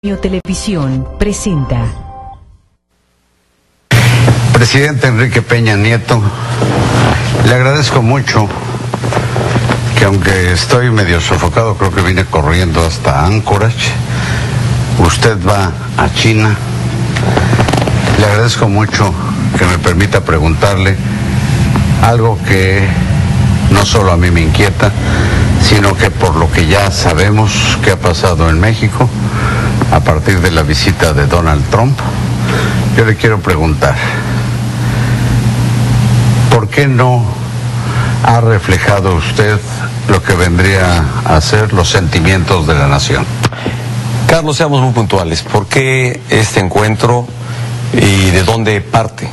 Televisión presenta. Presidente Enrique Peña Nieto, le agradezco mucho que, aunque estoy medio sofocado, creo que vine corriendo hasta Anchorage. Usted va a China. Le agradezco mucho que me permita preguntarle algo que no solo a mí me inquieta, sino que por lo que ya sabemos que ha pasado en México a partir de la visita de Donald Trump, yo le quiero preguntar, ¿por qué no ha reflejado usted lo que vendría a ser los sentimientos de la nación? Carlos, seamos muy puntuales. ¿Por qué este encuentro y de dónde parte?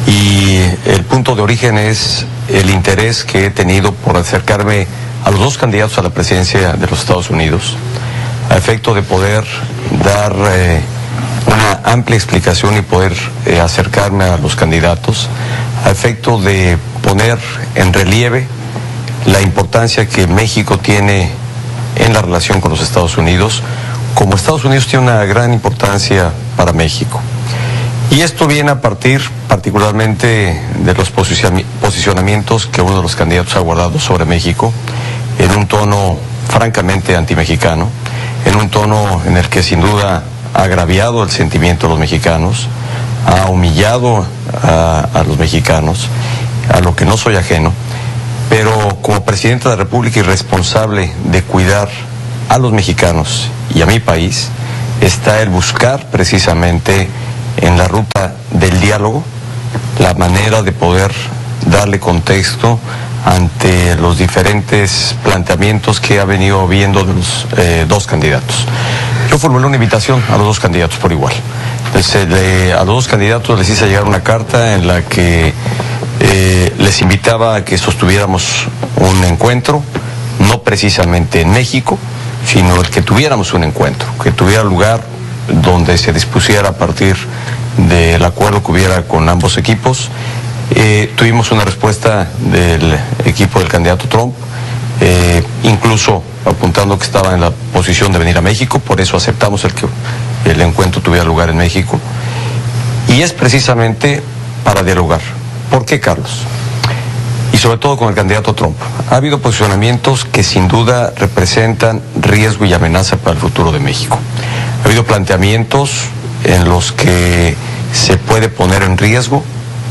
Y el punto de origen es el interés que he tenido por acercarme a los dos candidatos a la presidencia de los Estados Unidos, a efecto de poder dar una amplia explicación y poder acercarme a los candidatos, a efecto de poner en relieve la importancia que México tiene en la relación con los Estados Unidos, como Estados Unidos tiene una gran importancia para México. Y esto viene a partir particularmente de los posicionamientos que uno de los candidatos ha guardado sobre México, en un tono francamente antimexicano, en un tono en el que sin duda ha agraviado el sentimiento de los mexicanos, ha humillado a los mexicanos, a lo que no soy ajeno, pero como presidente de la República y responsable de cuidar a los mexicanos y a mi país, está el buscar precisamente en la ruta del diálogo la manera de poder darle contexto ante los diferentes planteamientos que ha venido viendo de los dos candidatos. Yo formulé una invitación a los dos candidatos por igual. Entonces, a los dos candidatos les hice llegar una carta en la que les invitaba a que sostuviéramos un encuentro, no precisamente en México, sino que tuviéramos un encuentro, que tuviera lugar donde se dispusiera a partir del acuerdo que hubiera con ambos equipos. Tuvimos una respuesta del equipo del candidato Trump, incluso apuntando que estaba en la posición de venir a México, por eso aceptamos el que el encuentro tuviera lugar en México. Y es precisamente para dialogar. ¿Por qué, Carlos? Y sobre todo con el candidato Trump. Ha habido posicionamientos que sin duda representan riesgo y amenaza para el futuro de México. Ha habido planteamientos en los que se puede poner en riesgo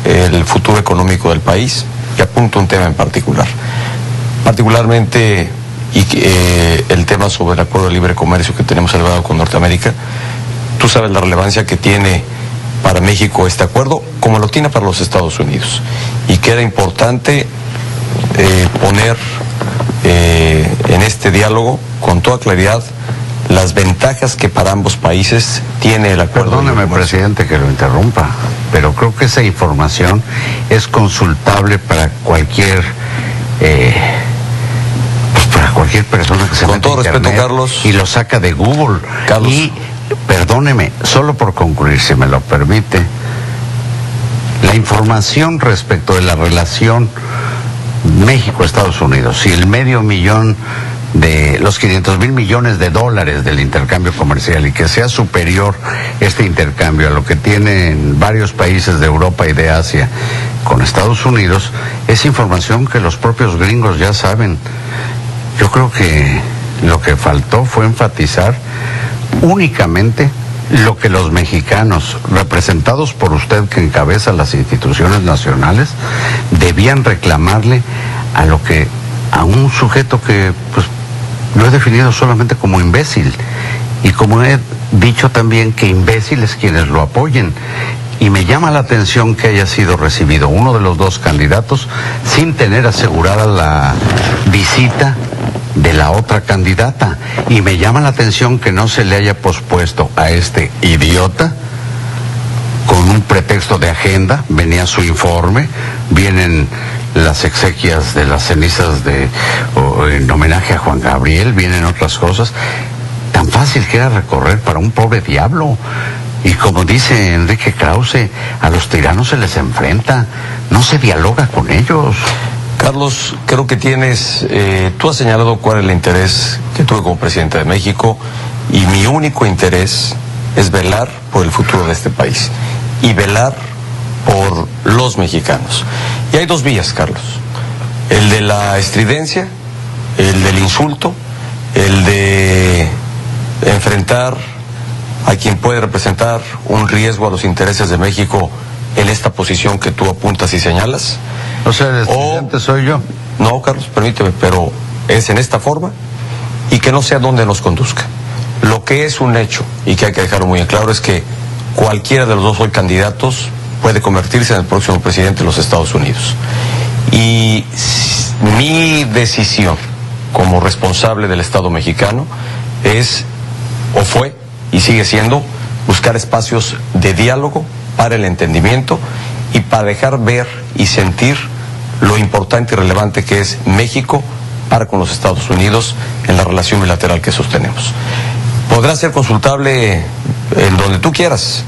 el futuro económico del país, y apunto un tema en particularmente el tema sobre el acuerdo de libre comercio que tenemos celebrado con Norteamérica. Tú sabes la relevancia que tiene para México este acuerdo, como lo tiene para los Estados Unidos, y que era importante poner en este diálogo con toda claridad las ventajas que para ambos países tiene el acuerdo. Perdóneme, presidente, que lo interrumpa, pero creo que esa información es consultable para cualquier persona que se con meta todo en respeto, internet Carlos, y lo saca de Google. Carlos. Y perdóneme, solo por concluir, si me lo permite, la información respecto de la relación México-Estados Unidos y el $500,000 de los 500,000 millones de dólares del intercambio comercial, y que sea superior este intercambio a lo que tienen varios países de Europa y de Asia con Estados Unidos, es información que los propios gringos ya saben. Yo creo que lo que faltó fue enfatizar únicamente lo que los mexicanos, representados por usted que encabeza las instituciones nacionales, debían reclamarle a un sujeto que pues lo he definido solamente como imbécil, y como he dicho también que imbéciles quienes lo apoyen. Y me llama la atención que haya sido recibido uno de los dos candidatos sin tener asegurada la visita de la otra candidata, y me llama la atención que no se le haya pospuesto a este idiota con un pretexto de agenda. Venía su informe, vienen las exequias de las cenizas en homenaje a Juan Gabriel, vienen otras cosas. Tan fácil que era recorrer para un pobre diablo. Y como dice Enrique Krause, a los tiranos se les enfrenta, no se dialoga con ellos. Carlos, creo que tú has señalado cuál es el interés que tuve como presidente de México Y mi único interés es velar por el futuro de este país y velar por los mexicanos. Y hay dos vías, Carlos: el de la estridencia, el del insulto, el de enfrentar a quien puede representar un riesgo a los intereses de México en esta posición que tú apuntas y señalas. O sea, el estridente soy yo. No, Carlos, permíteme, pero es en esta forma y que no sé a dónde nos conduzca. Lo que es un hecho, y que hay que dejarlo muy en claro, es que cualquiera de los dos hoy candidatos puede convertirse en el próximo presidente de los Estados Unidos. Y mi decisión como responsable del Estado mexicano es, o fue, y sigue siendo, buscar espacios de diálogo para el entendimiento y para dejar ver y sentir lo importante y relevante que es México para con los Estados Unidos en la relación bilateral que sostenemos. Podrá ser consultable en donde tú quieras,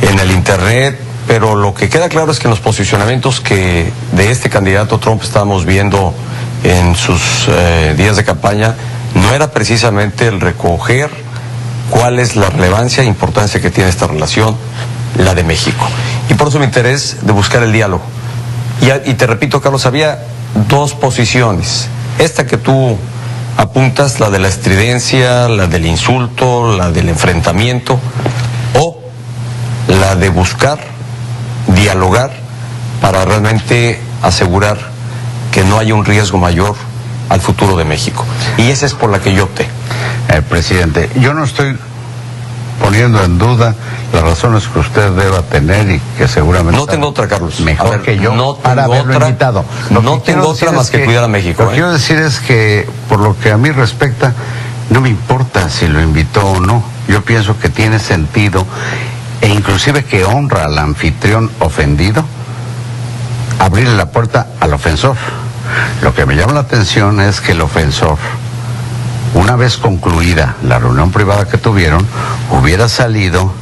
en el internet, pero lo que queda claro es que en los posicionamientos que de este candidato Trump estábamos viendo en sus días de campaña, no era precisamente el recoger cuál es la relevancia e importancia que tiene esta relación, la de México. Y por eso mi interés de buscar el diálogo. Y te repito, Carlos, había dos posiciones. Esta que tú apuntas, la de la estridencia, la del insulto, la del enfrentamiento, o la de buscar dialogar para realmente asegurar que no haya un riesgo mayor al futuro de México. Y esa es por la que yo opté. Presidente, yo no estoy poniendo en duda las razones que usted deba tener y que seguramente... No tengo otra, Carlos. Mejor que yo no para haberlo otra, invitado. No tengo otra más que cuidar a México. Lo que quiero decir es que, por lo que a mí respecta, no me importa si lo invitó o no. Yo pienso que tiene sentido, e inclusive que honra al anfitrión ofendido, abrirle la puerta al ofensor. Lo que me llama la atención es que el ofensor, una vez concluida la reunión privada que tuvieron, hubiera salido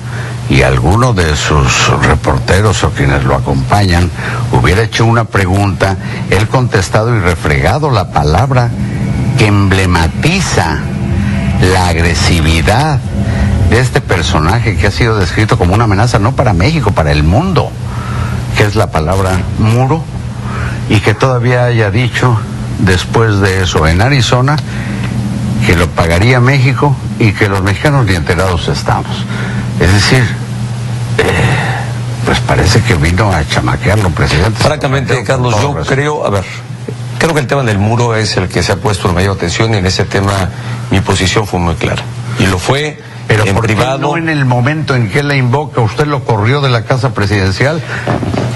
y alguno de sus reporteros o quienes lo acompañan hubiera hecho una pregunta, él contestado y refregado la palabra que emblematiza la agresividad de este personaje que ha sido descrito como una amenaza no para México, para el mundo, que es la palabra muro, y que todavía haya dicho después de eso en Arizona que lo pagaría México y que los mexicanos ni enterados estamos. Es decir, pues parece que vino a chamaquearlo, presidente. Francamente, Carlos, yo creo que el tema del muro es el que se ha puesto en mayor atención, y en ese tema mi posición fue muy clara. Y lo fue. Pero en ¿por qué privado? no en el momento en que la invoca, usted lo corrió de la casa presidencial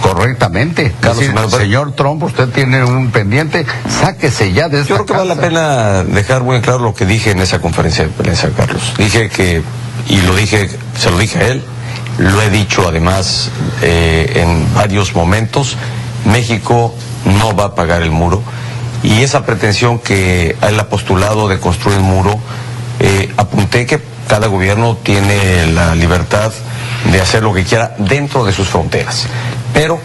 correctamente? Carlos, decir, señor Trump, usted tiene un pendiente, sáquese ya de esta Yo creo que casa. vale la pena dejar muy claro lo que dije en esa conferencia de prensa, Carlos. Dije que, y lo dije, se lo dije a él, lo he dicho además en varios momentos, México no va a pagar el muro, y esa pretensión que él ha postulado de construir un muro, apunté que cada gobierno tiene la libertad de hacer lo que quiera dentro de sus fronteras, pero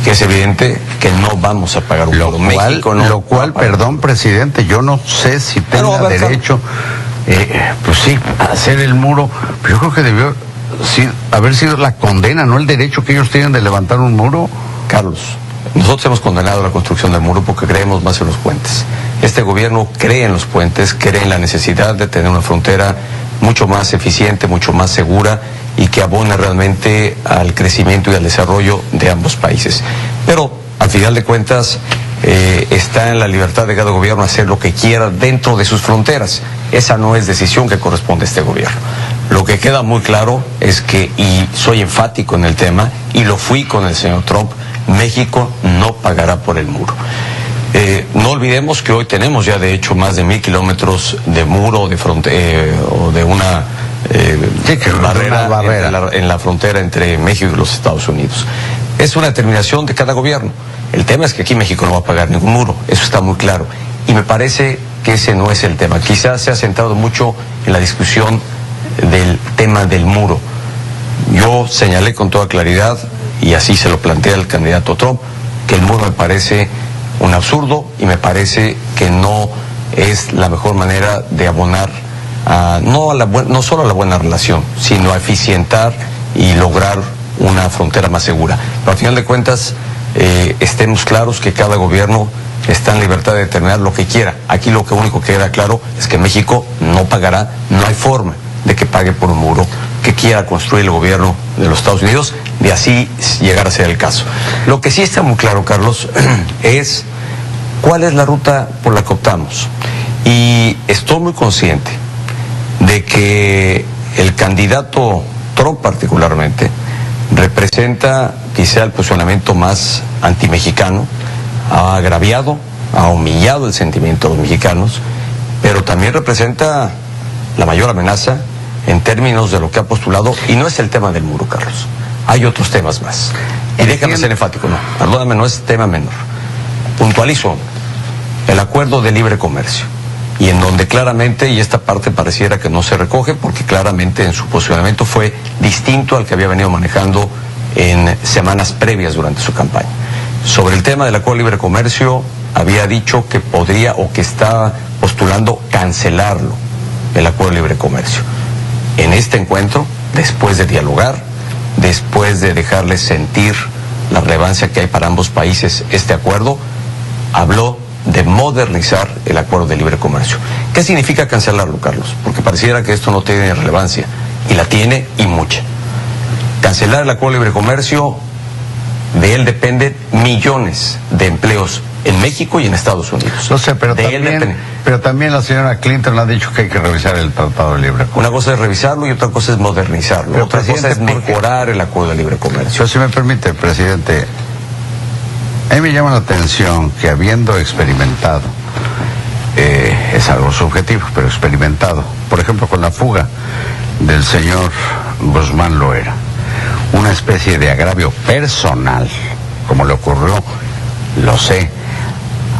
que es evidente que no vamos a pagar un muro. México no. Lo cual, perdón, presidente, yo no sé si tenga derecho, pues sí, a hacer el muro, pero yo creo que debió haber sido la condena, no el derecho que ellos tienen de levantar un muro. Carlos, nosotros hemos condenado la construcción del muro porque creemos más en los puentes. Este gobierno cree en los puentes, cree en la necesidad de tener una frontera mucho más eficiente, mucho más segura, y que abone realmente al crecimiento y al desarrollo de ambos países. Pero, al final de cuentas, está en la libertad de cada gobierno hacer lo que quiera dentro de sus fronteras. Esa no es decisión que corresponde a este gobierno. Lo que queda muy claro es que, y soy enfático en el tema, y lo fui con el señor Trump, México no pagará por el muro. No olvidemos que hoy tenemos ya de hecho más de 1,000 kilómetros de muro de o de una barrera en la frontera entre México y los Estados Unidos. Es una determinación de cada gobierno. El tema es que aquí México no va a pagar ningún muro, eso está muy claro. Y me parece que ese no es el tema. Quizás se ha centrado mucho en la discusión del tema del muro. Yo señalé con toda claridad, y así se lo plantea el candidato Trump, que el muro me parece un absurdo y me parece que no es la mejor manera de abonar no solo a la buena relación, sino a eficientar y lograr una frontera más segura. Pero al final de cuentas, estemos claros que cada gobierno está en libertad de determinar lo que quiera. Aquí lo único que queda claro es que México no pagará, no hay forma de que pague por un muro que quiera construir el gobierno de los Estados Unidos, de así llegar a ser el caso. Lo que sí está muy claro, Carlos, es cuál es la ruta por la que optamos. Y estoy muy consciente de que el candidato Trump particularmente representa quizá el posicionamiento más antimexicano, ha agraviado, ha humillado el sentimiento de los mexicanos, pero también representa la mayor amenaza en términos de lo que ha postulado, y no es el tema del muro, Carlos. Hay otros temas más. Y déjame ser enfático, no, perdóname, no es tema menor. Puntualizo el acuerdo de libre comercio, y en donde claramente, y esta parte pareciera que no se recoge, porque claramente en su posicionamiento fue distinto al que había venido manejando en semanas previas durante su campaña. Sobre el tema del acuerdo de libre comercio, había dicho que podría o que estaba postulando cancelarlo, el acuerdo de libre comercio. En este encuentro, después de dialogar, después de dejarles sentir la relevancia que hay para ambos países este acuerdo, habló de modernizar el acuerdo de libre comercio. ¿Qué significa cancelarlo, Carlos? Porque pareciera que esto no tiene relevancia, y la tiene, y mucha. Cancelar el acuerdo de libre comercio, de él dependen millones de empleos en México y en Estados Unidos. No sé, pero también la señora Clinton ha dicho que hay que revisar el Tratado de Libre Comercio. Una cosa es revisarlo y otra cosa es modernizarlo. Pero, otra cosa es mejorar el acuerdo de libre comercio. Pero si me permite, presidente, a mí me llama la atención que habiendo experimentado, es algo subjetivo, pero experimentado, por ejemplo, con la fuga del señor Guzmán Loera, una especie de agravio personal, como le ocurrió, lo sé,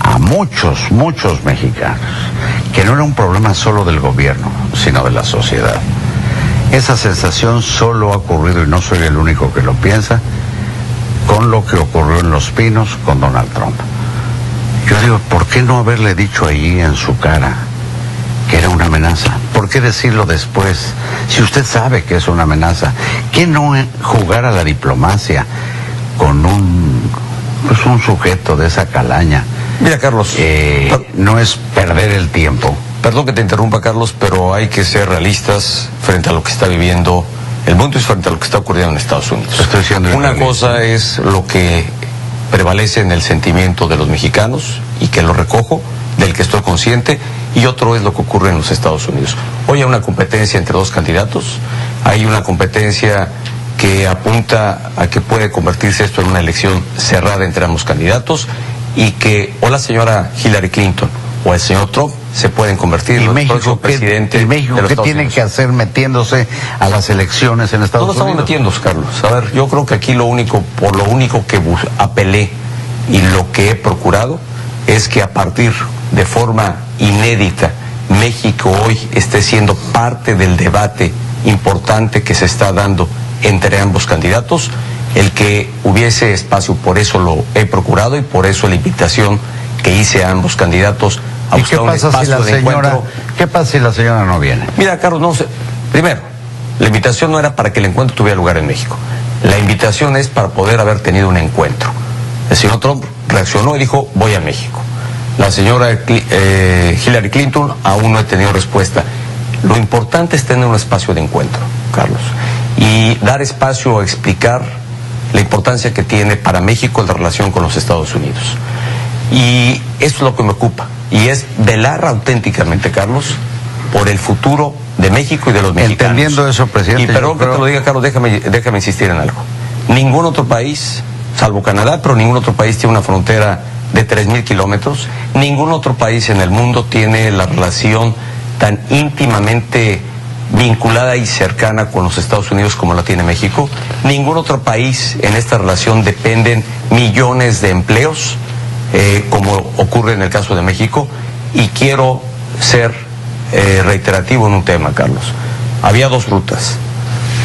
a muchos mexicanos, que no era un problema solo del gobierno, sino de la sociedad. Esa sensación solo ha ocurrido, y no soy el único que lo piensa, con lo que ocurrió en Los Pinos con Donald Trump. Yo digo, ¿por qué no haberle dicho allí en su cara que era una amenaza? ¿Por qué decirlo después? Si usted sabe que es una amenaza, ¿qué no jugar a la diplomacia con un sujeto de esa calaña? Mira, Carlos, no es perder el tiempo. Perdón que te interrumpa, Carlos, pero hay que ser realistas frente a lo que está viviendo el mundo y frente a lo que está ocurriendo en Estados Unidos. Estoy siendo una cosa es lo que prevalece en el sentimiento de los mexicanos, y que lo recojo, del que estoy consciente, y otro es lo que ocurre en los Estados Unidos. Hoy hay una competencia entre dos candidatos, hay una competencia que apunta a que puede convertirse esto en una elección cerrada entre ambos candidatos, y que o la señora Hillary Clinton o el señor Trump se pueden convertir en el próximo presidente de los Estados Unidos. ¿Qué tiene que hacer metiéndose a las elecciones en Estados Unidos? No estamos metiéndonos, Carlos. A ver, yo creo que aquí lo único que apelé y lo que he procurado es que a partir de forma inédita México hoy esté siendo parte del debate importante que se está dando entre ambos candidatos, el que hubiese espacio. Por eso lo he procurado, y por eso la invitación que hice a ambos candidatos a buscar un espacio de encuentro. ¿Qué pasa si la señora no viene? Mira, Carlos, no sé. Primero, la invitación no era para que el encuentro tuviera lugar en México. La invitación es para poder haber tenido un encuentro. El señor Trump reaccionó y dijo, voy a México. La señora Hillary Clinton aún no ha tenido respuesta. Lo importante es tener un espacio de encuentro, Carlos, y dar espacio a explicar la importancia que tiene para México la relación con los Estados Unidos. Y eso es lo que me ocupa, y es velar auténticamente, Carlos, por el futuro de México y de los mexicanos. Entendiendo eso, presidente. Y perdón que te lo diga, Carlos, déjame insistir en algo. Ningún otro país, salvo Canadá, pero ningún otro país tiene una frontera de 3,000 kilómetros. Ningún otro país en el mundo tiene la relación tan íntimamente vinculada y cercana con los Estados Unidos como la tiene México. Ningún otro país en esta relación dependen millones de empleos, como ocurre en el caso de México. Y quiero ser reiterativo en un tema, Carlos. Había dos rutas: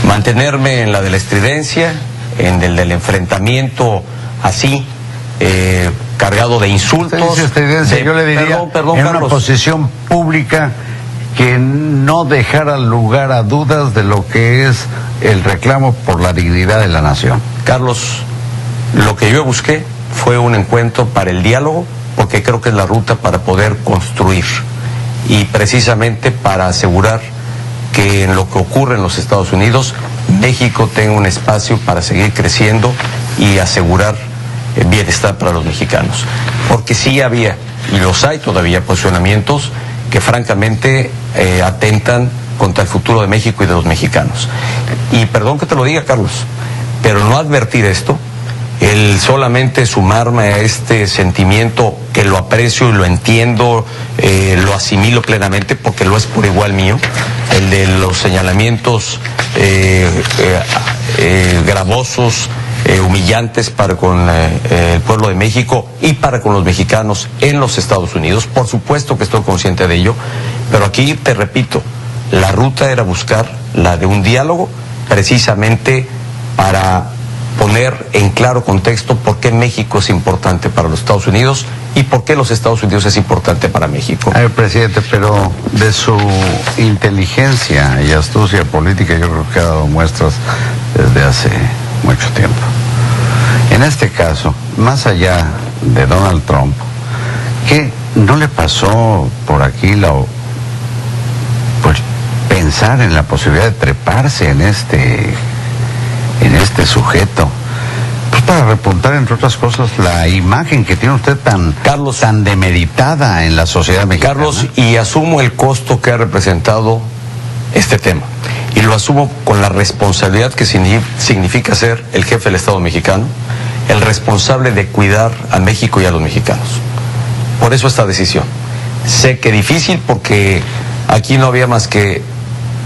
mantenerme en la de la estridencia, en el del enfrentamiento así, cargado de insultos. Yo le diría, perdón, en Carlos, una posición pública que no dejara lugar a dudas de lo que es el reclamo por la dignidad de la nación. Carlos, lo que yo busqué fue un encuentro para el diálogo, porque creo que es la ruta para poder construir y precisamente para asegurar que en lo que ocurre en los Estados Unidos, México tenga un espacio para seguir creciendo y asegurar el bienestar para los mexicanos. Porque sí había, y los hay todavía, posicionamientos que francamente atentan contra el futuro de México y de los mexicanos. Y perdón que te lo diga, Carlos, pero no advertir esto, el solamente sumarme a este sentimiento que lo aprecio y lo entiendo, lo asimilo plenamente porque lo es por igual mío, el de los señalamientos gravosos, humillantes para con el pueblo de México y para con los mexicanos en los Estados Unidos. Por supuesto que estoy consciente de ello, pero aquí te repito, la ruta era buscar la de un diálogo precisamente para poner en claro contexto por qué México es importante para los Estados Unidos y por qué los Estados Unidos es importante para México. A ver, presidente, pero de su inteligencia y astucia política yo creo que ha dado muestras desde hace mucho tiempo. En este caso, más allá de Donald Trump, ¿qué no le pasó por aquí pues, pensar en la posibilidad de treparse en este sujeto? Pues para repuntar, entre otras cosas, la imagen que tiene usted tan demeritada en la sociedad mexicana. Carlos, y asumo el costo que ha representado este tema. Y lo asumo con la responsabilidad que significa ser el jefe del Estado mexicano, el responsable de cuidar a México y a los mexicanos. Por eso esta decisión. Sé que difícil porque aquí no había más que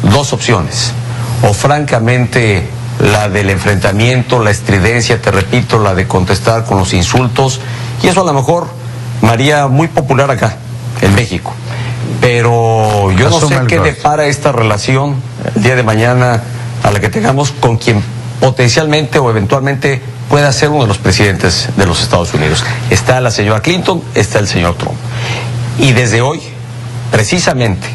dos opciones. O francamente la del enfrentamiento, la estridencia, te repito, la de contestar con los insultos, y eso a lo mejor me haría muy popular acá, en México. Pero yo no sé qué depara esta relación el día de mañana a la que tengamos con quien potencialmente o eventualmente pueda ser uno de los presidentes de los Estados Unidos. Está la señora Clinton, está el señor Trump. Y desde hoy, precisamente,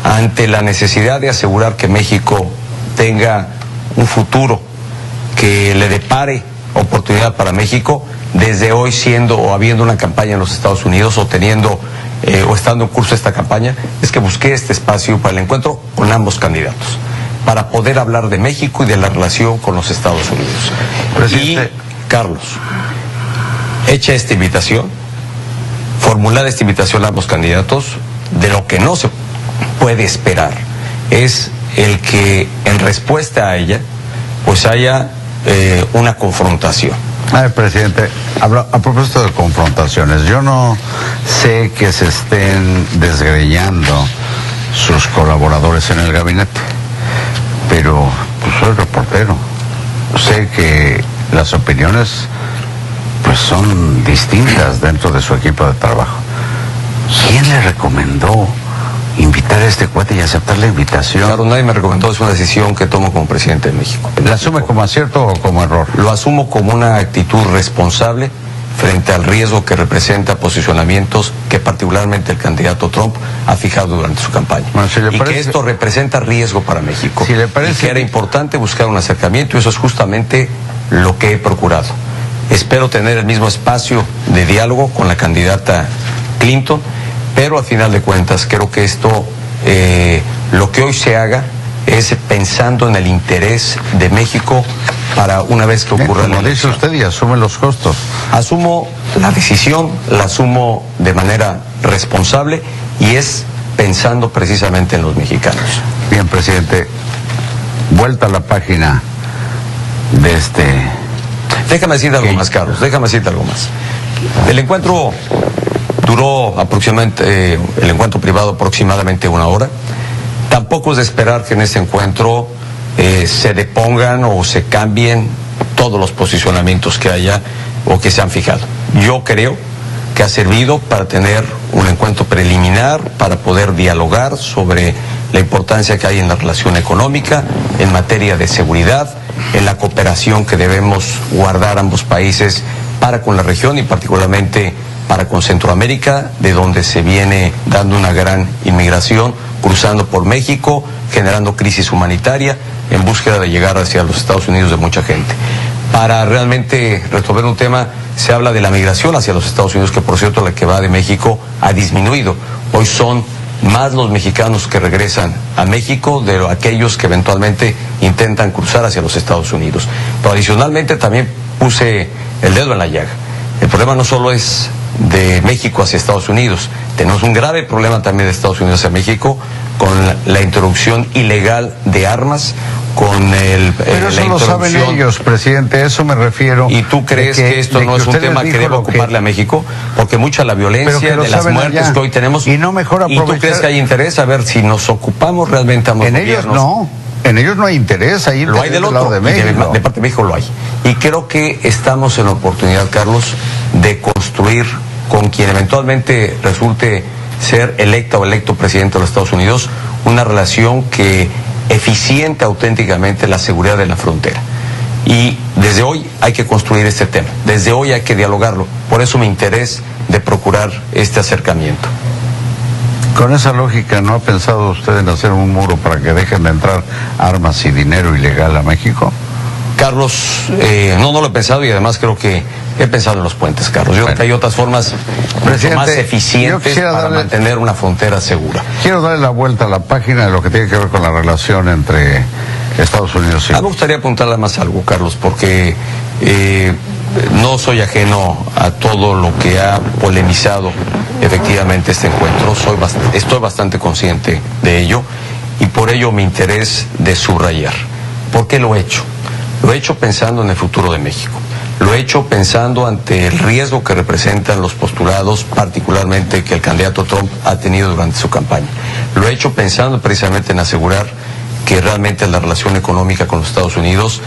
ante la necesidad de asegurar que México tenga un futuro que le depare oportunidad para México, desde hoy siendo o habiendo una campaña en los Estados Unidos o teniendo o estando en curso esta campaña, es que busqué este espacio para el encuentro con ambos candidatos, para poder hablar de México y de la relación con los Estados Unidos. Presidente. Y, Carlos, hecha esta invitación, formulada esta invitación a ambos candidatos, de lo que no se puede esperar es el que en respuesta a ella pues haya una confrontación. A ver, presidente, a propósito de confrontaciones, yo no sé que se estén desgreñando sus colaboradores en el gabinete, pero pues soy reportero, sé que las opiniones pues son distintas dentro de su equipo de trabajo. ¿Quién le recomendó invitar a este cuate y aceptar la invitación? Claro, nadie me recomendó, es una decisión que tomo como presidente de México. ¿La asume como acierto o como error? Lo asumo como una actitud responsable frente al riesgo que representa posicionamientos que particularmente el candidato Trump ha fijado durante su campaña. Bueno, si le parece, que esto representa riesgo para México. Si le parece, y que era importante buscar un acercamiento, y eso es justamente lo que he procurado. Espero tener el mismo espacio de diálogo con la candidata Clinton, pero a final de cuentas creo que esto, lo que hoy se haga es pensando en el interés de México para una vez que ocurra la elección. Como dice usted, y asume los costos. Asumo la decisión, la asumo de manera responsable y es pensando precisamente en los mexicanos. Bien, presidente, vuelta a la página de este... Déjame decirte algo más, Carlos, déjame decirte algo más. El encuentro duró aproximadamente, el encuentro privado aproximadamente 1 hora. Tampoco es de esperar que en ese encuentro se depongan o se cambien todos los posicionamientos que haya o que se han fijado. Yo creo que ha servido para tener un encuentro preliminar, para poder dialogar sobre la importancia que hay en la relación económica, en materia de seguridad, en la cooperación que debemos guardar ambos países para con la región y particularmente para con Centroamérica, de donde se viene dando una gran inmigración, cruzando por México, generando crisis humanitaria, en búsqueda de llegar hacia los Estados Unidos de mucha gente. Para realmente resolver un tema, se habla de la migración hacia los Estados Unidos, que por cierto la que va de México ha disminuido. Hoy son más los mexicanos que regresan a México de aquellos que eventualmente intentan cruzar hacia los Estados Unidos. Pero adicionalmente también puse el dedo en la llaga. El problema no solo es de México hacia Estados Unidos, tenemos un grave problema también de Estados Unidos hacia México con la introducción ilegal de armas, con pero eso lo saben ellos, presidente, eso me refiero. ¿Y tú crees que esto no es un tema que debe ocuparle a México? Porque mucha la violencia, de las muertes que hoy tenemos, y no mejor aprovechar. ¿Y tú crees que hay interés a ver si nos ocupamos realmente a los gobiernos? Ellos no. En ellos no hay interés, ahí lo hay del otro lado de México. De parte de México lo hay. Y creo que estamos en la oportunidad, Carlos, de construir con quien eventualmente resulte ser electa o electo presidente de los Estados Unidos una relación que eficiente auténticamente la seguridad de la frontera. Y desde hoy hay que construir este tema, desde hoy hay que dialogarlo. Por eso mi interés de procurar este acercamiento. Con esa lógica, ¿no ha pensado usted en hacer un muro para que dejen de entrar armas y dinero ilegal a México? Carlos, no lo he pensado y además creo que he pensado en los puentes, Carlos. Yo creo que hay otras formas mucho más eficientes para mantener una frontera segura. Quiero darle la vuelta a la página de lo que tiene que ver con la relación entre Estados Unidos y... Me gustaría apuntarle más algo, Carlos, porque no soy ajeno a todo lo que ha polemizado efectivamente este encuentro. Estoy bastante consciente de ello y por ello mi interés de subrayar. ¿Por qué lo he hecho? Lo he hecho pensando en el futuro de México. Lo he hecho pensando ante el riesgo que representan los postulados, particularmente que el candidato Trump ha tenido durante su campaña. Lo he hecho pensando precisamente en asegurar que realmente la relación económica con los Estados Unidos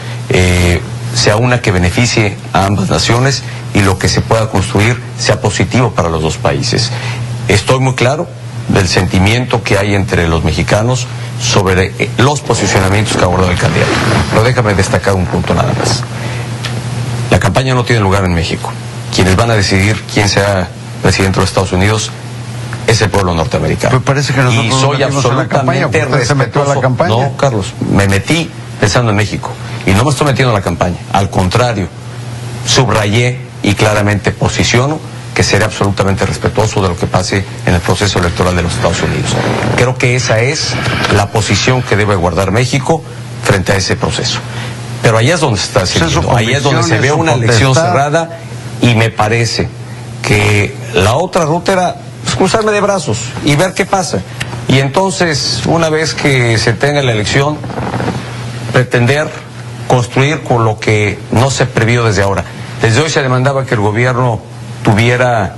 sea una que beneficie a ambas naciones y lo que se pueda construir sea positivo para los dos países. Estoy muy claro del sentimiento que hay entre los mexicanos sobre los posicionamientos que ha abordado el candidato. Pero déjame destacar un punto nada más. La campaña no tiene lugar en México. Quienes van a decidir quién sea presidente de los Estados Unidos es el pueblo norteamericano. Pues parece que nosotros y soy absolutamente respetuoso. No, Carlos, me metí pensando en México y no me estoy metiendo en la campaña. Al contrario, subrayé y claramente posiciono que seré absolutamente respetuoso de lo que pase en el proceso electoral de los Estados Unidos. Creo que esa es la posición que debe guardar México frente a ese proceso. Pero ahí es donde se está decidiendo, ahí es donde se ve una elección cerrada y me parece que la otra ruta era cruzarme de brazos y ver qué pasa. Y entonces, una vez que se tenga la elección, pretender construir con lo que no se previó desde ahora. Desde hoy se demandaba que el gobierno tuviera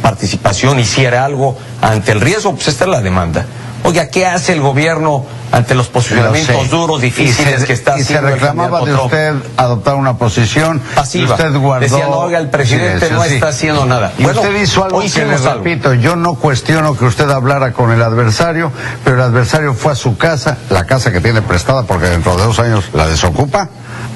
participación, hiciera algo ante el riesgo, pues esta es la demanda. Oiga, ¿qué hace el gobierno ante los posicionamientos duros, difíciles que está haciendo? Y se reclamaba de usted adoptar una posición pasiva. Usted guardó... Decía, no, oiga, el presidente no está haciendo nada. Y bueno, usted hizo algo que le repito, yo no cuestiono que usted hablara con el adversario, pero el adversario fue a su casa, la casa que tiene prestada porque dentro de 2 años la desocupa,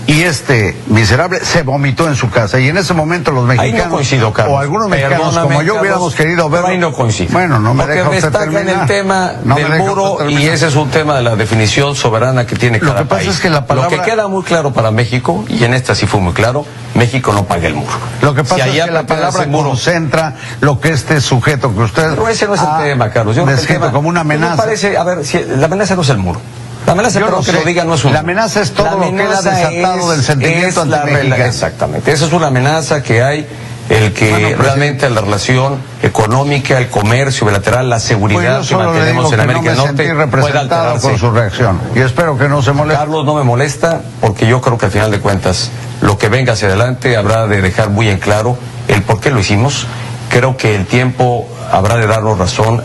y este miserable se vomitó en su casa, y en ese momento los mexicanos, ahí no coincido, Carlos, o algunos mexicanos como yo, hubiéramos querido verlo. Ahí no coincido. Bueno, no me deja usted terminar. En el tema del muro, y ese es un tema de la definición soberana que tiene cada país. Lo que pasa es que la palabra... Lo que queda muy claro para México, y en esta sí fue muy claro, México no paga el muro. Lo que pasa es que la palabra concentra lo que este sujeto que usted... Pero ese no es el tema, Carlos. Yo descrito como una amenaza. Me parece, a ver, si la amenaza no es el muro. La amenaza, perdón que lo diga, no es un... La amenaza es todo lo que ha desatado del sentimiento antimexicano. Exactamente. Esa es una amenaza que hay, el que realmente la relación económica, el comercio bilateral, la seguridad que mantenemos en América del Norte pueda alterarse. Por su reacción. Y espero que no se moleste. Carlos, no me molesta, porque yo creo que al final de cuentas, lo que venga hacia adelante habrá de dejar muy en claro el por qué lo hicimos. Creo que el tiempo habrá de darnos razón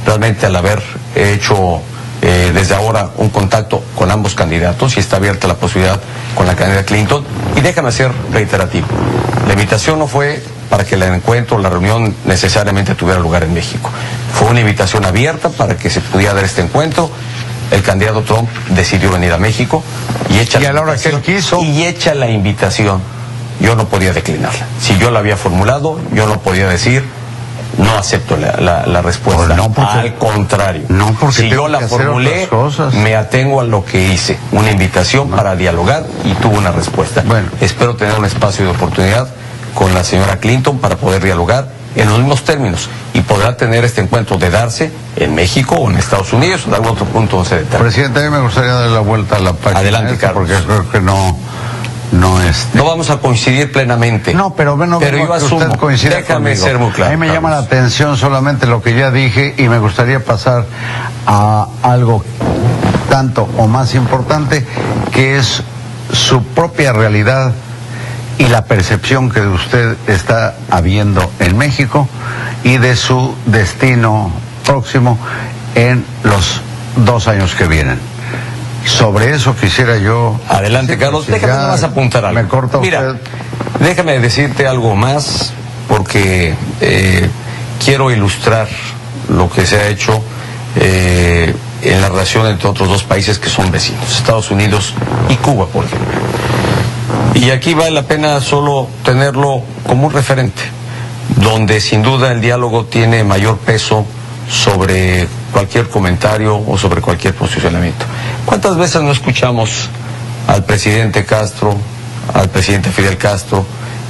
realmente al haber hecho desde ahora un contacto con ambos candidatos, y está abierta la posibilidad con la candidata Clinton. Y déjame ser reiterativo, la invitación no fue para que el encuentro, la reunión necesariamente tuviera lugar en México. Fue una invitación abierta para que se pudiera dar este encuentro. El candidato Trump decidió venir a México y echa la hora que él quiso, y echa la invitación yo no podía declinarla. Si yo la había formulado, yo no podía decir, no acepto la respuesta. No porque, al contrario. No porque si yo la formulé, me atengo a lo que hice. Una invitación para dialogar y tuve una respuesta. Bueno. Espero tener un espacio de oportunidad con la señora Clinton para poder dialogar en los mismos términos y podrá tener este encuentro de darse en México o en Estados Unidos o en algún otro punto donde se determine. Presidente, a mí me gustaría darle la vuelta a la página. Adelante, Carlos. Porque creo que no vamos a coincidir plenamente. No, pero yo asumo, déjame ser muy claro. A mí me llama la atención solamente lo que ya dije y me gustaría pasar a algo tanto o más importante, que es su propia realidad y la percepción que usted está habiendo en México y de su destino próximo en los 2 años que vienen. Sobre eso quisiera yo... Adelante, Carlos, déjame nada más apuntar algo. Me corta usted. Mira, déjame decirte algo más, porque quiero ilustrar lo que se ha hecho en la relación entre otros 2 países que son vecinos, Estados Unidos y Cuba, por ejemplo. Y aquí vale la pena solo tenerlo como un referente, donde sin duda el diálogo tiene mayor peso sobre cualquier comentario o sobre cualquier posicionamiento. ¿Cuántas veces no escuchamos al presidente Castro, al presidente Fidel Castro,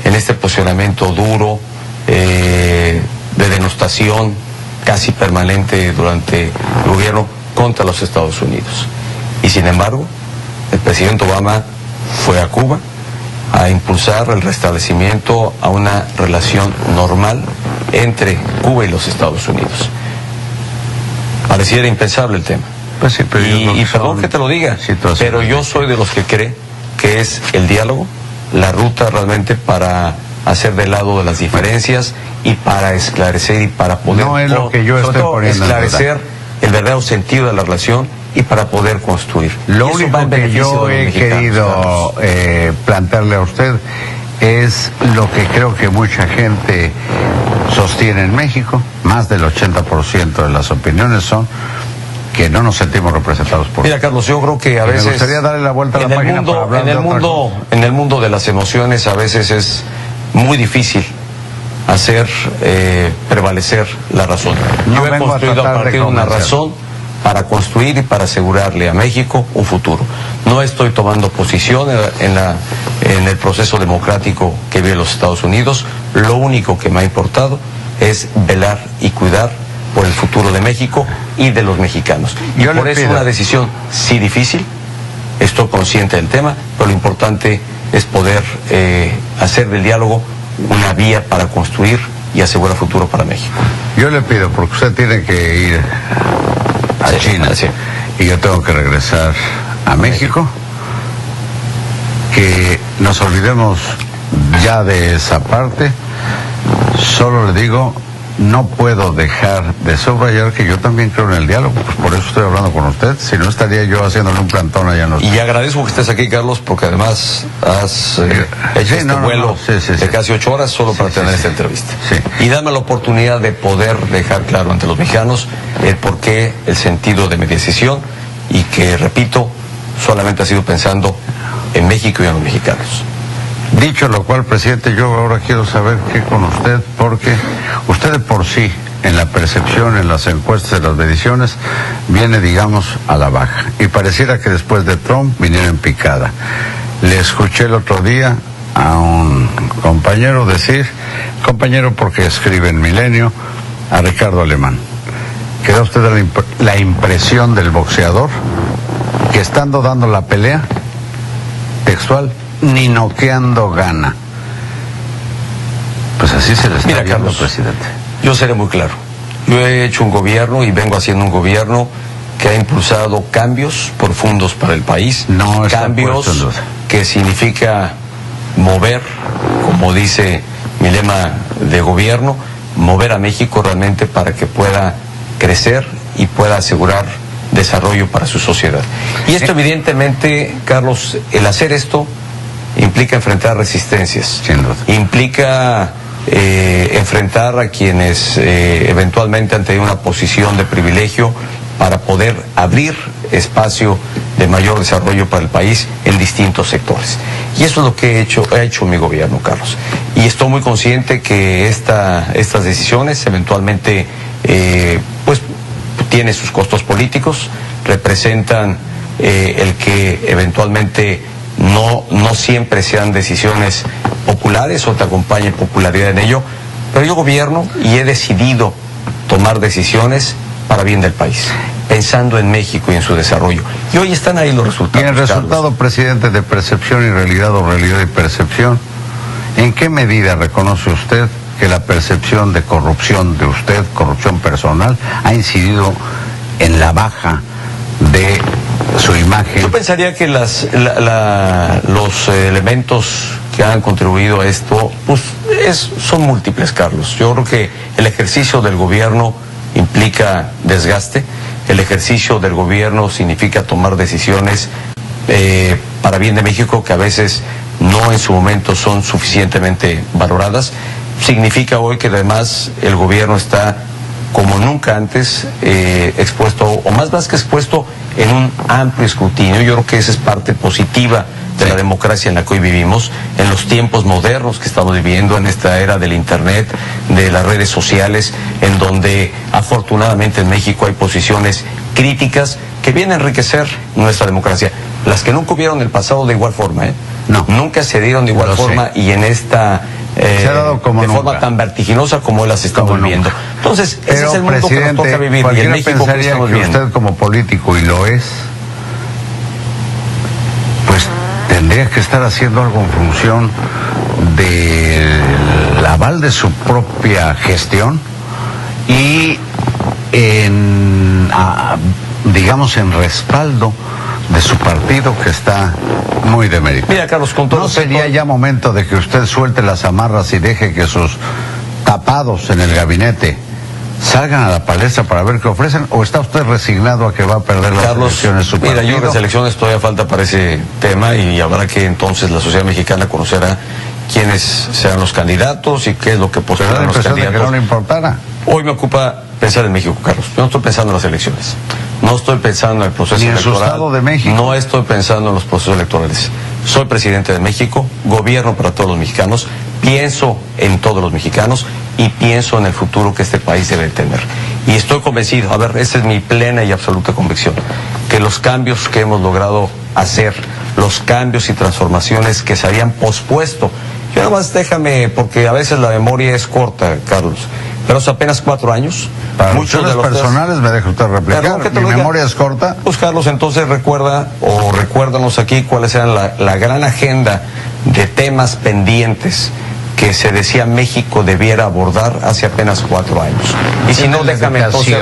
en este posicionamiento duro, de denostación casi permanente durante el gobierno contra los Estados Unidos? Y sin embargo, el presidente Obama fue a Cuba a impulsar el restablecimiento a una relación normal entre Cuba y los Estados Unidos. Pareciera impensable el tema. Pues sí, pero y perdón que te lo diga, pero yo soy de los que cree que es el diálogo la ruta realmente para hacer de lado de las diferencias y para esclarecer y para poder no es lo que yo estoy poniendo esclarecer el verdadero sentido de la relación y para poder construir. Lo único que yo he querido plantearle a usted es lo que creo que mucha gente sostiene en México. Más del 80% de las opiniones son que no nos sentimos representados por... Mira, Carlos, yo creo que a veces... Me gustaría darle la vuelta a la página para hablar de otra cosa. En el mundo de las emociones a veces es muy difícil hacer prevalecer la razón. Yo he construido a partir de una razón para construir y para asegurarle a México un futuro. No estoy tomando posición en el proceso democrático que vive los Estados Unidos. Lo único que me ha importado es velar y cuidar por el futuro de México y de los mexicanos. Y por eso una decisión sí difícil, estoy consciente del tema, pero lo importante es poder hacer del diálogo una vía para construir y asegurar futuro para México. Yo le pido, porque usted tiene que ir a China y yo tengo que regresar a México, que nos olvidemos ya de esa parte. Solo le digo, no puedo dejar de subrayar que yo también creo en el diálogo, pues por eso estoy hablando con usted, si no estaría yo haciéndole un plantón allá en los... Y agradezco que estés aquí, Carlos, porque además has hecho vuelo de casi 8 horas solo para tener esta entrevista. Y dame la oportunidad de poder dejar claro ante los mexicanos el porqué, el sentido de mi decisión, y que, repito, solamente ha sido pensando en México y en los mexicanos. Dicho lo cual, presidente, yo ahora quiero saber qué con usted, porque usted de por sí, en la percepción, en las encuestas, en las mediciones, viene, digamos, a la baja. Y pareciera que después de Trump viniera en picada. Le escuché el otro día a un compañero decir, compañero porque escribe en Milenio, a Ricardo Alemán, que da usted la impresión del boxeador que estando dando la pelea, textual, ni noqueando gana. Pues así se le está viendo, Carlos, presidente. Yo seré muy claro. Yo he hecho un gobierno y vengo haciendo un gobierno que ha impulsado cambios profundos para el país. No cambios que significa mover, como dice mi lema de gobierno, mover a México realmente para que pueda crecer y pueda asegurar desarrollo para su sociedad. Y esto evidentemente, Carlos, el hacer esto implica enfrentar resistencias, implica enfrentar a quienes eventualmente han tenido una posición de privilegio para poder abrir espacio de mayor desarrollo para el país en distintos sectores. Y eso es lo que ha hecho mi gobierno, Carlos. Y estoy muy consciente que estas decisiones eventualmente pues tienen sus costos políticos, representan el que eventualmente no siempre sean decisiones populares o te acompañe popularidad en ello, pero yo gobierno y he decidido tomar decisiones para bien del país, pensando en México y en su desarrollo. Y hoy están ahí los resultados. Y el resultado, Carlos, presidente, de percepción y realidad o realidad y percepción, ¿en qué medida reconoce usted que la percepción de corrupción de usted, corrupción personal, ha incidido en la baja de su imagen? yo pensaría que los elementos que han contribuido a esto pues son múltiples, Carlos. Yo creo que el ejercicio del gobierno implica desgaste, el ejercicio del gobierno significa tomar decisiones para bien de México que a veces no en su momento son suficientemente valoradas. Significa hoy que además el gobierno está como nunca antes expuesto, o más que expuesto, en un amplio escrutinio. Yo creo que esa es parte positiva de la democracia en la que hoy vivimos, en los tiempos modernos que estamos viviendo, en esta era del internet, de las redes sociales, en donde afortunadamente en México hay posiciones críticas que vienen a enriquecer nuestra democracia. Las que nunca hubieron en el pasado de igual forma, No. Nunca se dieron de igual forma y en esta se ha dado como de nunca. forma tan vertiginosa como las estamos Como viviendo. nunca. Entonces, ese Pero, es el mundo que nos toca vivir y el cualquiera México que pensaría estamos que viendo. usted como político, y lo es, pues tendría que estar haciendo algo en función del aval de su propia gestión y digamos en respaldo de su partido, que está muy demeritado. Mira, Carlos, con todo ¿No sería ya momento de que usted suelte las amarras y deje que sus tapados en el gabinete salgan a la palestra para ver qué ofrecen? ¿O está usted resignado a que va a perder las elecciones su partido? Mira, yo en las elecciones todavía falta para ese tema y habrá que entonces la sociedad mexicana conocerá quiénes serán los candidatos y qué es lo que postulan los candidatos. De que no le importara. Hoy me ocupa pensar en México, Carlos. Yo no estoy pensando en las elecciones. No estoy pensando en el proceso electoral. Ni en su estado de México. No estoy pensando en los procesos electorales. Soy presidente de México, gobierno para todos los mexicanos, pienso en todos los mexicanos y pienso en el futuro que este país debe tener. Y estoy convencido, esa es mi plena y absoluta convicción, que los cambios que hemos logrado hacer, los cambios y transformaciones que se habían pospuesto, yo nada más déjame, porque a veces la memoria es corta, Carlos, pero hace apenas 4 años. Para muchos de los personales me deja usted replicar. Mi memoria es corta. Pues Carlos, entonces recuérdanos aquí cuáles eran la gran agenda de temas pendientes que se decía México debiera abordar hace apenas 4 años. Y si no, déjame entonces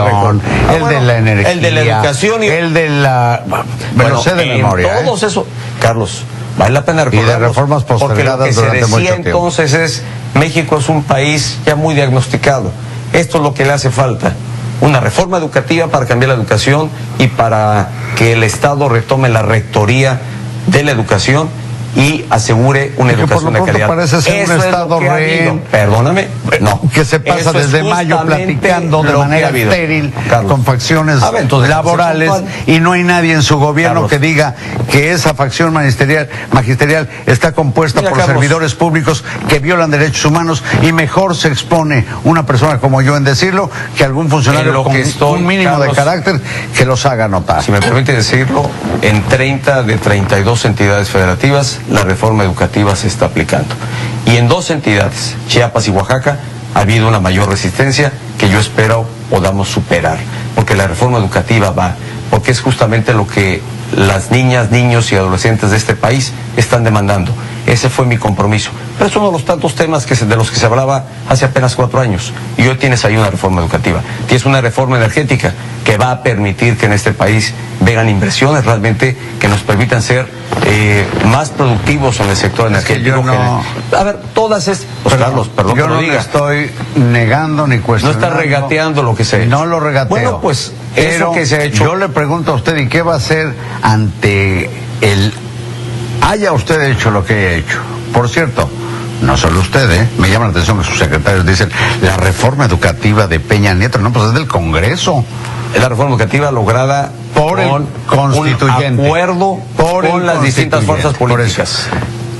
el de la energía, el de la educación y el de la... Me lo sé de memoria. Todos eso, Carlos, vale la pena recordarlos. Y de reformas postergadas porque lo que se decía entonces es, México es un país ya muy diagnosticado. Esto es lo que le hace falta. Una reforma educativa para cambiar la educación y para que el Estado retome la rectoría de la educación y asegure una educación de calidad. Parece ser un Estado rehén. Perdóname, no. Que se pasa desde mayo platicando de manera estéril, Carlos, con facciones laborales, y no hay nadie en su gobierno, Carlos, que diga que esa facción magisterial está compuesta por servidores públicos que violan derechos humanos, y mejor se expone una persona como yo en decirlo que algún funcionario con un mínimo, Carlos, de carácter que los haga notar. Si me permite decirlo, en 30 de 32 entidades federativas la reforma educativa se está aplicando. Y en 2 entidades, Chiapas y Oaxaca, ha habido una mayor resistencia que yo espero podamos superar. Porque la reforma educativa porque es justamente lo que las niñas, niños y adolescentes de este país están demandando. Ese fue mi compromiso. Pero es uno de los tantos temas de los que se hablaba hace apenas 4 años. Y hoy tienes ahí una reforma educativa. Tienes una reforma energética que va a permitir que en este país vengan inversiones realmente que nos permitan ser más productivos en el sector energético. A ver, todas es... Pues Carlos, perdón yo que lo no diga. Le estoy negando ni cuestionando. No está regateando lo que se ha hecho. No lo regateo. Bueno, pues eso que se ha hecho. Yo le pregunto a usted, ¿y qué va a hacer ante haya usted hecho lo que haya hecho? Por cierto, no solo usted, me llama la atención que sus secretarios dicen la reforma educativa de Peña Nieto. No, pues es del Congreso. la reforma educativa lograda por el constituyente, un acuerdo con las distintas fuerzas políticas.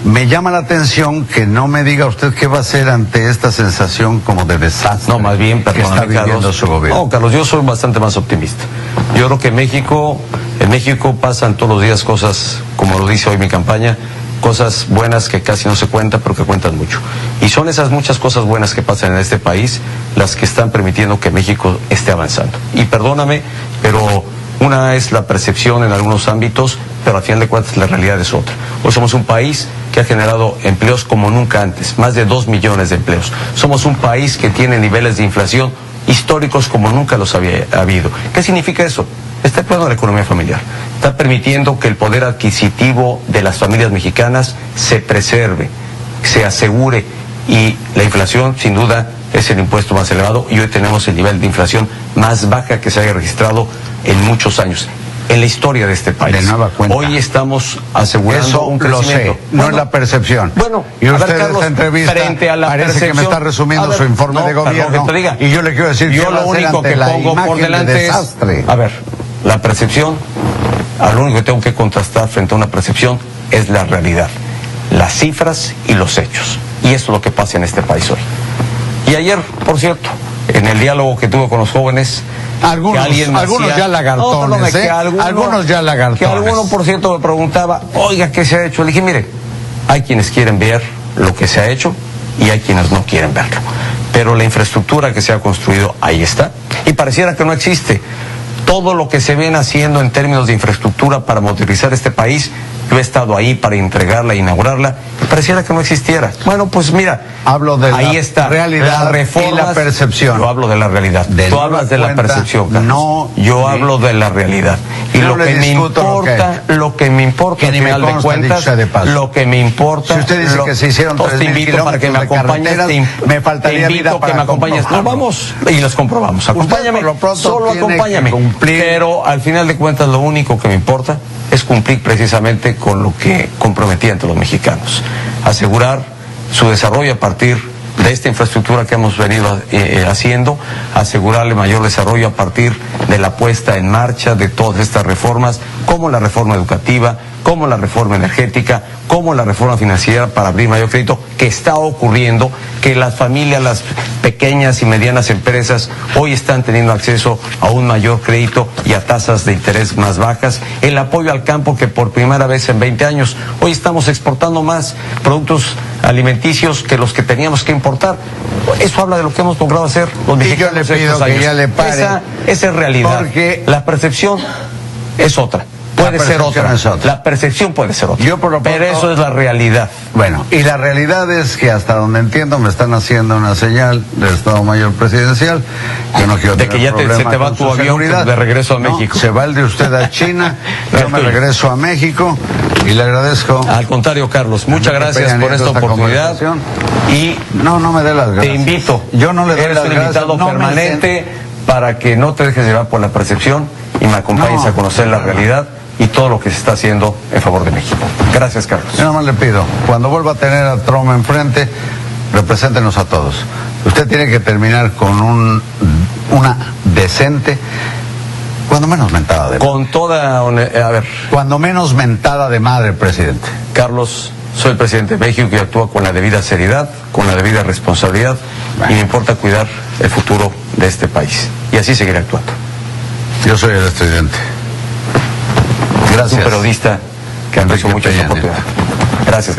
Me llama la atención que no me diga usted qué va a hacer ante esta sensación como de desastre. No, más bien, que está viviendo su gobierno. No, Carlos, yo soy bastante más optimista. Yo creo que en México pasan todos los días cosas, como lo dice hoy mi campaña, cosas buenas que casi no se cuentan, pero que cuentan mucho. Y son esas muchas cosas buenas que pasan en este país las que están permitiendo que México esté avanzando. Y perdóname, pero una es la percepción en algunos ámbitos, pero a final de cuentas la realidad es otra. Hoy somos un país que ha generado empleos como nunca antes, más de 2 millones de empleos. Somos un país que tiene niveles de inflación históricos como nunca los había habido. ¿Qué significa eso? Está actuando la economía familiar. Está permitiendo que el poder adquisitivo de las familias mexicanas se preserve, se asegure, y la inflación, sin duda, es el impuesto más elevado, y hoy tenemos el nivel de inflación más baja que se haya registrado en muchos años en la historia de este país. De nueva cuenta. Hoy estamos asegurando eso un crecimiento. Lo sé, no es la percepción. Bueno, y usted Carlos, esta entrevista frente a la parece percepción, que me está resumiendo su informe de gobierno. Que te diga, y yo le quiero decir, yo lo único que pongo por delante es, a ver, la percepción, a lo único que tengo que contrastar frente a una percepción es la realidad, las cifras y los hechos. Y eso es lo que pasa en este país hoy. Y ayer, por cierto, en el diálogo que tuve con los jóvenes, algunos ya lagartones, algunos ya lagartones. Que alguno, por cierto, me preguntaba, oiga, ¿qué se ha hecho? Le dije, mire, hay quienes quieren ver lo que se ha hecho y hay quienes no quieren verlo. Pero la infraestructura que se ha construido, ahí está. Y pareciera que no existe. Todo lo que se ven haciendo en términos de infraestructura para modernizar este país, yo he estado ahí para entregarla e inaugurarla, y pareciera que no existiera. Bueno, pues mira, hablo de ahí la está, realidad reformas, y la percepción. Yo hablo de la realidad. Tú hablas de la percepción, Carlos. No, yo hablo de la realidad. Y lo que me importa, al final de cuentas, lo que me importa, si usted dice que se hicieron 3,000 kilómetros de carreteras, me faltaría vida para que me acompañes. No, vamos y los comprobamos. Acompáñame, solo acompáñame. Pero al final de cuentas lo único que me importa es cumplir precisamente con lo que comprometí ante los mexicanos. Asegurar su desarrollo a partir de esta infraestructura que hemos venido haciendo, asegurarle mayor desarrollo a partir de la puesta en marcha de todas estas reformas, como la reforma educativa, como la reforma energética, como la reforma financiera para abrir mayor crédito, que está ocurriendo, que las familias, las pequeñas y medianas empresas hoy están teniendo acceso a un mayor crédito y a tasas de interés más bajas, el apoyo al campo que por primera vez en 20 años, hoy estamos exportando más productos alimenticios que los que teníamos que importar. Eso habla de lo que hemos logrado hacer los mexicanos. Y yo le pido que ya le pare. Esa es realidad. Porque la percepción es otra. Puede ser otra. La percepción puede ser otra. Pero eso es la realidad. Bueno, y la realidad es que hasta donde entiendo me están haciendo una señal del Estado Mayor Presidencial. Yo no quiero de que ya se te va tu avión de regreso a México. No, se va el de usted a China, yo me regreso a México y le agradezco. Al contrario, Carlos, muchas gracias por esta oportunidad. Y no me dé las gracias. Te invito. Yo no le doy las gracias. Eres un invitado permanente para que no te dejes llevar por la percepción y me acompañes a conocer la realidad y todo lo que se está haciendo en favor de México. Gracias, Carlos. Yo nomás le pido, cuando vuelva a tener a Trump enfrente, represéntenos a todos. Usted tiene que terminar con una decente, cuando menos mentada de madre. Con toda... A ver. Cuando menos mentada de madre, presidente. Carlos, soy el presidente de México y actúa con la debida seriedad, con la debida responsabilidad, y me importa cuidar el futuro de este país. Y así seguiré actuando. Yo soy el estudiante. Gracias. Un periodista que aprecio mucho su oportunidad. Gracias.